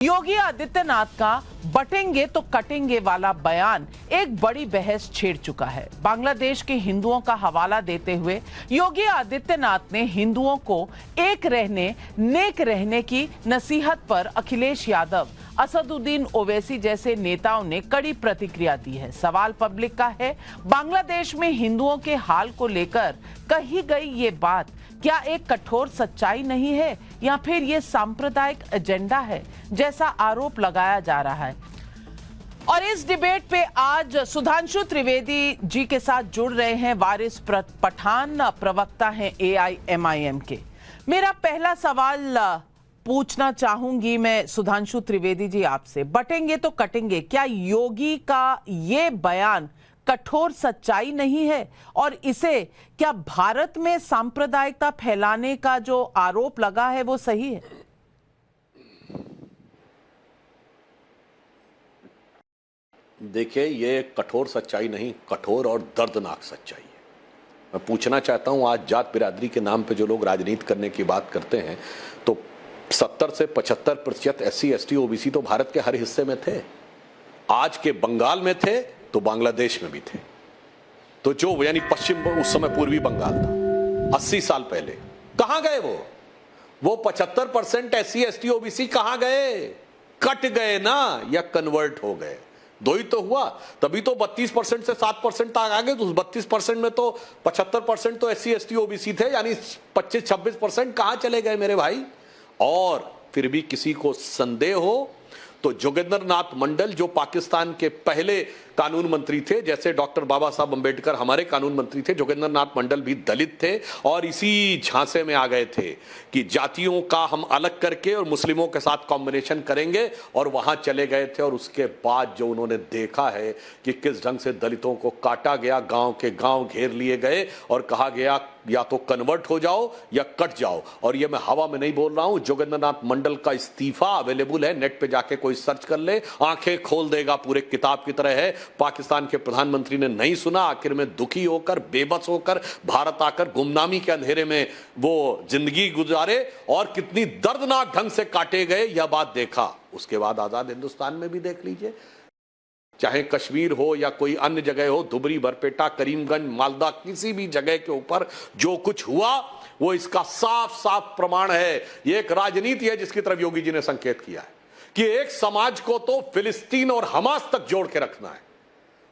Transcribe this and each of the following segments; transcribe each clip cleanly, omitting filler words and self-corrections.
योगी आदित्यनाथ का बटेंगे तो कटेंगे वाला बयान एक बड़ी बहस छेड़ चुका है। बांग्लादेश के हिंदुओं का हवाला देते हुए योगी आदित्यनाथ ने हिंदुओं को एक रहने, नेक रहने की नसीहत पर अखिलेश यादव, असदुद्दीन ओवैसी जैसे नेताओं ने कड़ी प्रतिक्रिया दी है। सवाल पब्लिक का है, बांग्लादेश में हिंदुओं के हाल को लेकर कही गई ये बात क्या एक कठोर सच्चाई नहीं है या फिर ये सांप्रदायिक एजेंडा है जैसा आरोप लगाया जा रहा है। और इस डिबेट पे आज सुधांशु त्रिवेदी जी के साथ जुड़ रहे हैं वारिस पठान, प्रवक्ता हैं AIMIM के। मेरा पहला सवाल पूछना चाहूंगी मैं सुधांशु त्रिवेदी जी आपसे, बटेंगे तो कटेंगे, क्या योगी का ये बयान कठोर सच्चाई नहीं है और इसे क्या भारत में सांप्रदायिकता फैलाने का जो आरोप लगा है वो सही है? देखिए, ये कठोर सच्चाई नहीं, कठोर और दर्दनाक सच्चाई है। मैं पूछना चाहता हूं, आज जात बिरादरी के नाम पे जो लोग राजनीति करने की बात करते हैं, तो 70 से 75% SC ST OBC तो भारत के हर हिस्से में थे। आज के बंगाल में थे तो बांग्लादेश में भी थे। तो जो यानी पश्चिम, उस समय पूर्वी बंगाल था 80 साल पहले, कहां गए वो 75% SC ST OBC कहां गए? कट गए ना, या कन्वर्ट हो गए? दो ही तो हुआ। तभी तो 32% से 7% तक आ गए। तो उस 32% में तो 75% तो SC ST OBC थे, यानी 25-26% कहां चले गए मेरे भाई? और फिर भी किसी को संदेह हो तो जोगेंद्र नाथ मंडल, जो पाकिस्तान के पहले कानून मंत्री थे, जैसे डॉक्टर बाबा साहब अंबेडकर हमारे कानून मंत्री थे, जोगेंद्र नाथ मंडल भी दलित थे और इसी झांसे में आ गए थे कि जातियों का हम अलग करके और मुस्लिमों के साथ कॉम्बिनेशन करेंगे, और वहां चले गए थे। और उसके बाद जो उन्होंने देखा है कि किस ढंग से दलितों को काटा गया, गांव के गांव घेर लिए गए और कहा गया या तो कन्वर्ट हो जाओ या कट जाओ। और ये मैं हवा में नहीं बोल रहा हूं, जोगेंद्र नाथ मंडल का इस्तीफा अवेलेबल है, नेट पे जाके कोई सर्च कर ले, आंखें खोल देगा, पूरे किताब की तरह है। पाकिस्तान के प्रधानमंत्री ने नहीं सुना, आखिर में दुखी होकर, बेबस होकर भारत आकर गुमनामी के अंधेरे में वो जिंदगी गुजारे और कितनी दर्दनाक ढंग से काटे गए, यह बात देखा। उसके बाद आजाद हिंदुस्तान में भी देख लीजिए, चाहे कश्मीर हो या कोई अन्य जगह हो, धुबरी, बरपेटा, करीमगंज, मालदा, किसी भी जगह के ऊपर जो कुछ हुआ वो इसका साफ साफ प्रमाण है। ये एक राजनीति है जिसकी तरफ योगी जी ने संकेत किया है कि एक समाज को तो फिलिस्तीन और हमास तक जोड़ के रखना है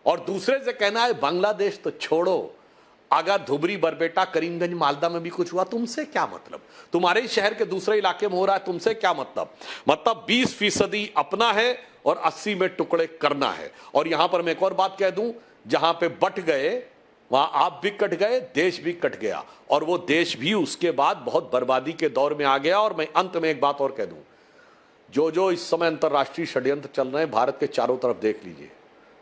और दूसरे से कहना है बांग्लादेश तो छोड़ो। अगर धुबरी, बरपेटा, करीमगंज, मालदा में भी कुछ हुआ, तुमसे क्या मतलब? तुम्हारे शहर के दूसरे इलाके में हो रहा है, तुमसे क्या मतलब? मतलब 20% अपना है और 80 में टुकड़े करना है। और यहां पर मैं एक और बात कह दूं, जहां पे बट गए वहां आप भी कट गए, देश भी कट गया, और वो देश भी उसके बाद बहुत बर्बादी के दौर में आ गया। और मैं अंत में एक बात और कह दूं, जो इस समय अंतर्राष्ट्रीय षड्यंत्र चल रहे हैं, भारत के चारों तरफ देख लीजिए।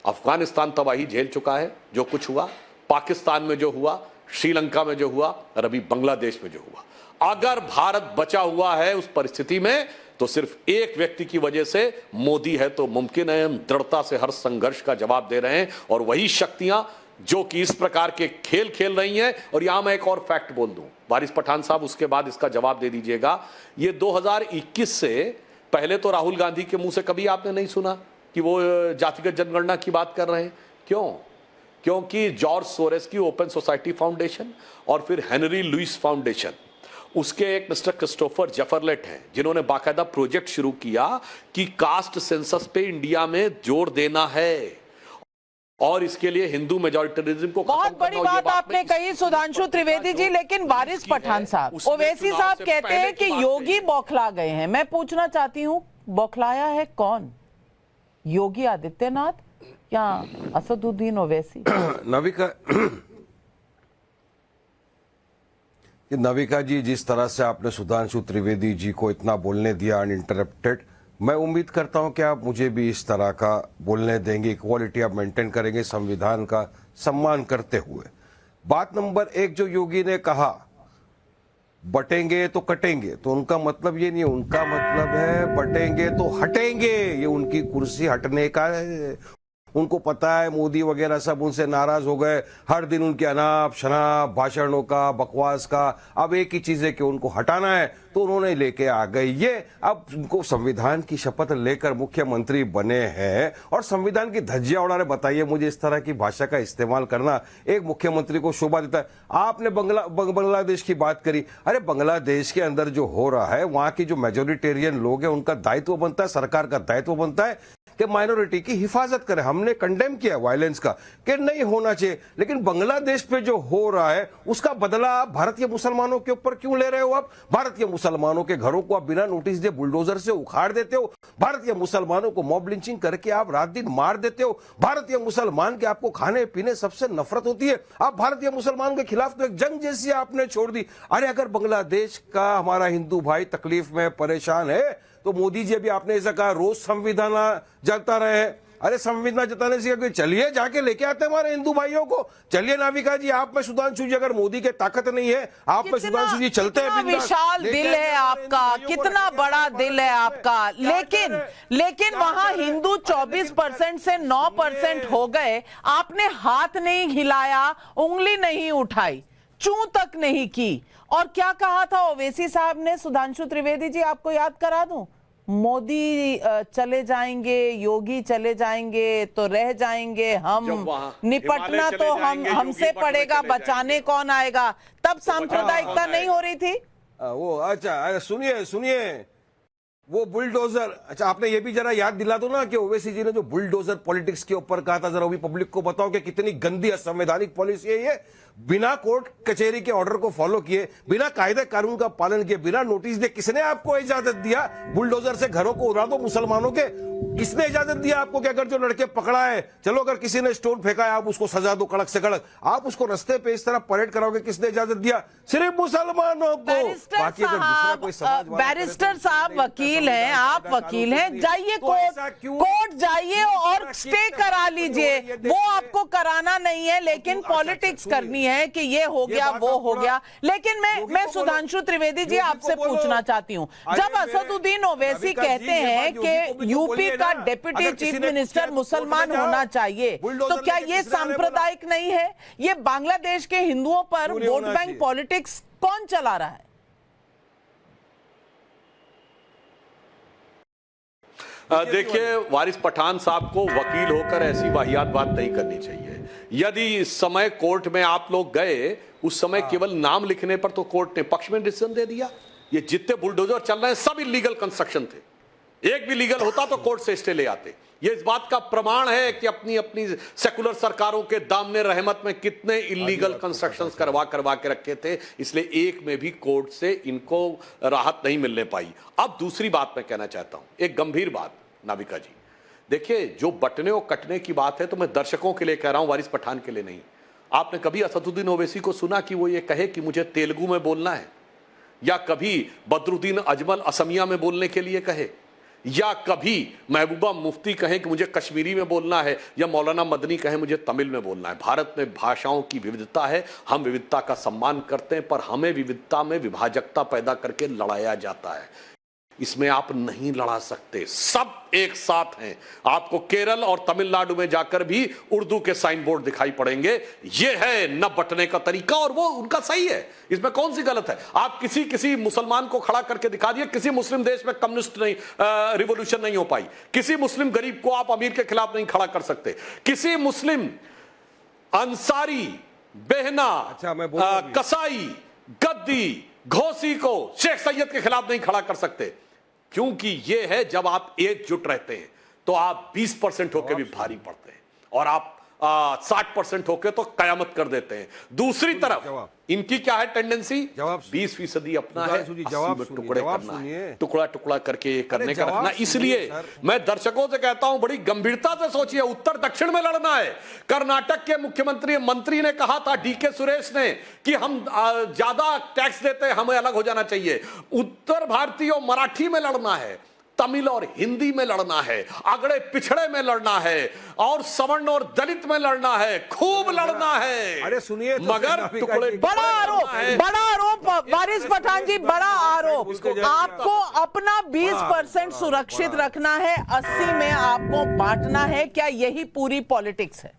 अफगानिस्तान तबाही झेल चुका है, जो कुछ हुआ, पाकिस्तान में जो हुआ, श्रीलंका में जो हुआ, और अभी बांग्लादेश में जो हुआ। अगर भारत बचा हुआ है उस परिस्थिति में तो सिर्फ एक व्यक्ति की वजह से, मोदी है तो मुमकिन है। हम दृढ़ता से हर संघर्ष का जवाब दे रहे हैं और वही शक्तियां जो कि इस प्रकार के खेल खेल रही हैं। और यहां मैं एक और फैक्ट बोल दूं, वारिस पठान साहब उसके बाद इसका जवाब दे दीजिएगा। ये 2021 से पहले तो राहुल गांधी के मुंह से कभी आपने नहीं सुना कि वो जातिगत जनगणना की बात कर रहे हैं। क्यों? क्योंकि जॉर्ज सोरेस की ओपन सोसाइटी फाउंडेशन और फिर हेनरी लुइस फाउंडेशन, उसके एक मिस्टर क्रिस्टोफर जेफरलेट हैं, जिन्होंने बाकायदा प्रोजेक्ट शुरू किया कि कास्ट सेंसस पे इंडिया में जोर देना है और इसके लिए हिंदू मेजॉरिटरिज्म को बहुत बड़ी बात आपने कही सुधांशु त्रिवेदी जी। लेकिन वारिस पठान साहब, ओवैसी साहब कहते हैं कि योगी बौखला गए हैं। मैं पूछना चाहती हूं, बौखलाया है कौन? योगी आदित्यनाथ या असदुद्दीन ओवैसी? नविका जी, जिस तरह से आपने सुधांशु त्रिवेदी जी को इतना बोलने दिया अनइंटरप्टेड, मैं उम्मीद करता हूं कि आप मुझे भी इस तरह का बोलने देंगे, इक्वालिटी आप मेंटेन करेंगे संविधान का सम्मान करते हुए। बात नंबर 1, जो योगी ने कहा बटेंगे तो कटेंगे, तो उनका मतलब ये नहीं, उनका मतलब है बटेंगे तो हटेंगे। ये उनकी कुर्सी हटने का है, उनको पता है मोदी वगैरह सब उनसे नाराज हो गए, हर दिन उनके अनाप शनाप भाषणों का, बकवास का, अब एक ही चीज है कि उनको हटाना है, तो उन्होंने लेके आ गए ये। अब उनको संविधान की शपथ लेकर मुख्यमंत्री बने हैं और संविधान की धज्जियां उड़ा रहे। बताइए मुझे, इस तरह की भाषा का इस्तेमाल करना एक मुख्यमंत्री को शोभा देता है? आपने बांग्लादेश की बात करी, अरे बांग्लादेश के अंदर जो हो रहा है, वहां की जो मेजोरिटेरियन लोग हैं उनका दायित्व बनता है, सरकार का दायित्व बनता है कि माइनॉरिटी की हिफाजत करे। हमने कंडेम किया वायलेंस का कि नहीं होना चाहिए, लेकिन बांग्लादेश पे जो हो रहा है उसका बदला आप भारतीय मुसलमानों के ऊपर क्यों ले रहे हो? आप भारतीय मुसलमानों के घरों को आप बिना नोटिस दिए बुलडोजर से उखाड़ देते हो, भारतीय मुसलमानों को मॉब लिंचिंग करके आप रात दिन मार देते हो, भारतीय मुसलमान के आपको खाने पीने सबसे नफरत होती है, आप भारतीय मुसलमानों के खिलाफ तो एक जंग जैसी आपने छोड़ दी। अरे अगर बांग्लादेश का हमारा हिंदू भाई तकलीफ में परेशान है तो मोदी जी अभी आपने ऐसा कहा रोज संविधान जता रहे हैं। अरे संविधान जताने से चलिए जाके लेके आते हैं हमारे हिंदू भाइयों को। चलिए नाविका जी, आप में सुधांशु जी, अगर मोदी के ताकत नहीं है, आप में सुधांशु जी चलते हैं। विशाल दिल है आपका, कितना बड़ा दिल है आपका, लेकिन वहां हिंदू 24% से 9% हो गए। आपने हाथ नहीं हिलाया, उंगली नहीं उठाई, चूं तक नहीं की। और क्या कहा था ओवैसी साहब ने? सुधांशु त्रिवेदी जी, आपको याद करा दूं, मोदी चले जाएंगे, योगी चले जाएंगे तो रह जाएंगे हम, निपटना तो हमसे पड़ेगा, बचाने कौन आएगा? तब सांप्रदायिकता नहीं हो रही थी वो। अच्छा सुनिए वो बुलडोजर, अच्छा आपने ये भी जरा याद दिला दो ना कि ओवैसी जी ने जो बुलडोजर पॉलिटिक्स के ऊपर कहा था, जरा भी पब्लिक को बताओ कि कितनी गंदी असंवैधानिक पॉलिसी है ये। बिना कोर्ट कचहरी के ऑर्डर को फॉलो किए, बिना कायदे कानून का पालन किए, बिना नोटिस दिए, किसने आपको इजाजत दिया बुलडोजर से घरों को उड़ा दो मुसलमानों के? किसने इजाजत दिया आपको कि अगर जो लड़के पकड़ा है, चलो अगर किसी ने स्टोन फेंका है आप उसको सजा दो कड़क से कड़क, आप उसको रास्ते पे इस तरह परेड कराओगे? किसने इजाजत दिया? सिर्फ मुसलमानों को। बैरिस्टर साहब वकील हैं, आप वकील हैं, जाइए कोर्ट जाइए और स्टे करा लीजिए। वो आपको कराना नहीं है, लेकिन पॉलिटिक्स करनी है कि ये हो गया वो हो गया। लेकिन मैं सुधांशु त्रिवेदी जी आपसे पूछना चाहती हूँ, जब असदुद्दीन ओवैसी कहते हैं कि यूपी का डिप्टी चीफ मिनिस्टर मुसलमान होना चाहिए, तो क्या ये सांप्रदायिक नहीं है? ये बांग्लादेश के हिंदुओं पर वोट बैंक पॉलिटिक्स कौन चला रहा है? देखिए, वारिस पठान साहब को वकील होकर ऐसी वाहियात बात नहीं करनी चाहिए। यदि इस समय कोर्ट में आप लोग गए, उस समय केवल नाम लिखने पर तो कोर्ट ने पक्ष में डिसीजन दे दिया। ये जितने बुलडोजर चल रहे हैं सब इलीगल कंस्ट्रक्शन थे, एक भी लीगल होता तो कोर्ट से स्टे ले आते। ये इस बात का प्रमाण है कि अपनी अपनी सेकुलर सरकारों के दामने रहमत में कितने इलीगल कंस्ट्रक्शंस करवा के रखे थे, इसलिए एक में भी कोर्ट से इनको राहत नहीं मिलने पाई। अब दूसरी बात मैं कहना चाहता हूं, एक गंभीर बात नाविका जी। देखिए, जो बटने और कटने की बात है तो मैं दर्शकों के लिए कह रहा हूं, वारिस पठान के लिए नहीं। आपने कभी असदुद्दीन ओवैसी को सुना कि वो ये कहे कि मुझे तेलुगु में बोलना है, या कभी बदरुद्दीन अजमल असमिया में बोलने के लिए कहे, या कभी महबूबा मुफ्ती कहें कि मुझे कश्मीरी में बोलना है, या मौलाना मदनी कहें मुझे तमिल में बोलना है। भारत में भाषाओं की विविधता है, हम विविधता का सम्मान करते हैं, पर हमें विविधता में विभाजकता पैदा करके लड़ाया जाता है। इसमें आप नहीं लड़ा सकते, सब एक साथ हैं। आपको केरल और तमिलनाडु में जाकर भी उर्दू के साइन बोर्ड दिखाई पड़ेंगे। यह है न बटने का तरीका, और वो उनका सही है, इसमें कौन सी गलत है? आप किसी मुसलमान को खड़ा करके दिखा दिए, किसी मुस्लिम देश में कम्युनिस्ट नहीं रिवॉल्यूशन नहीं हो पाई, किसी मुस्लिम गरीब को आप अमीर के खिलाफ नहीं खड़ा कर सकते, किसी मुस्लिम अंसारी, बेहना, कसाई, गद्दी, घोसी को शेख सैयद के खिलाफ नहीं खड़ा कर सकते। क्योंकि यह है, जब आप एकजुट रहते हैं तो आप 20% होकर भी भारी पड़ते हैं, और आप 60% होके तो कयामत कर देते हैं। दूसरी तरफ इनकी क्या है टेंडेंसी? 20% अपना है, 80 टुकड़े करना है, टुकड़ा टुकड़ा करके करने का रखना। इसलिए मैं दर्शकों से कहता हूं, बड़ी गंभीरता से सोचिए, उत्तर दक्षिण में लड़ना है। कर्नाटक के मुख्यमंत्री मंत्री ने कहा था, डीके सुरेश ने, कि हम ज्यादा टैक्स देते हैं, हमें अलग हो जाना चाहिए। उत्तर भारतीय और मराठी में लड़ना है, तमिल और हिंदी में लड़ना है, अगड़े पिछड़े में लड़ना है, और सवर्ण और दलित में लड़ना है, खूब लड़ना है। अरे सुनिए तो मगर टुकड़े बड़ा आरोप वारिस पठान जी, बड़ा आरोप। आपको अपना 20% सुरक्षित रखना है, 80 में आपको बांटना है। क्या यही पूरी पॉलिटिक्स है?